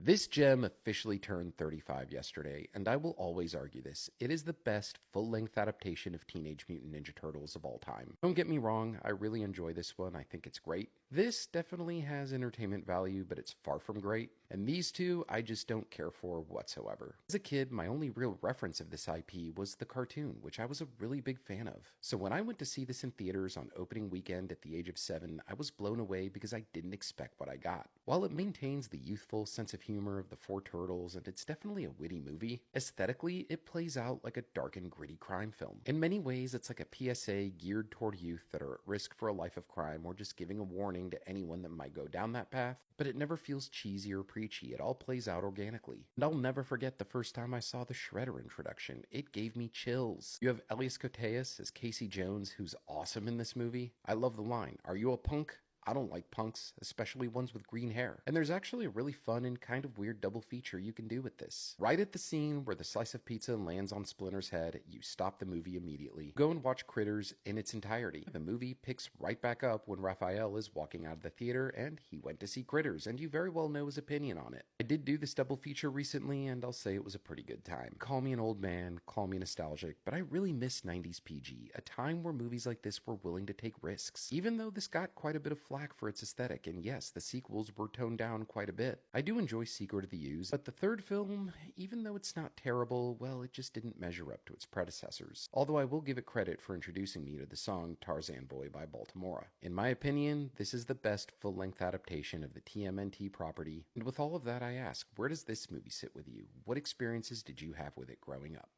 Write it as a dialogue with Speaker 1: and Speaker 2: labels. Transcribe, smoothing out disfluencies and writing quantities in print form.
Speaker 1: This gem officially turned 35 yesterday, and I will always argue this. It is the best full-length adaptation of Teenage Mutant Ninja Turtles of all time. Don't get me wrong, I really enjoy this one. I think it's great. This definitely has entertainment value, but it's far from great. And these two, I just don't care for whatsoever. As a kid, my only real reference of this IP was the cartoon, which I was a really big fan of. So when I went to see this in theaters on opening weekend at the age of 7, I was blown away because I didn't expect what I got. While it maintains the youthful sense of humor of the four turtles, and it's definitely a witty movie, aesthetically, it plays out like a dark and gritty crime film. In many ways, it's like a PSA geared toward youth that are at risk for a life of crime or just giving a warning to anyone that might go down that path, but it never feels cheesy or preachy. It all plays out organically. And I'll never forget the first time I saw the Shredder introduction. It gave me chills. You have Elias Koteas as Casey Jones, who's awesome in this movie. I love the line, "Are you a punk?" I don't like punks, especially ones with green hair. And there's actually a really fun and kind of weird double feature you can do with this. Right at the scene where the slice of pizza lands on Splinter's head, you stop the movie immediately. Go and watch Critters in its entirety. The movie picks right back up when Raphael is walking out of the theater and he went to see Critters, and you very well know his opinion on it. I did do this double feature recently, and I'll say it was a pretty good time. Call me an old man, call me nostalgic, but I really miss 90s PG, a time where movies like this were willing to take risks. Even though this got quite a bit of flack for its aesthetic, and yes, the sequels were toned down quite a bit. I do enjoy Secret of the Ooze, but the third film, even though it's not terrible, well, it just didn't measure up to its predecessors. Although I will give it credit for introducing me to the song Tarzan Boy by Baltimora. In my opinion, this is the best full-length adaptation of the TMNT property, and with all of that I ask, where does this movie sit with you? What experiences did you have with it growing up?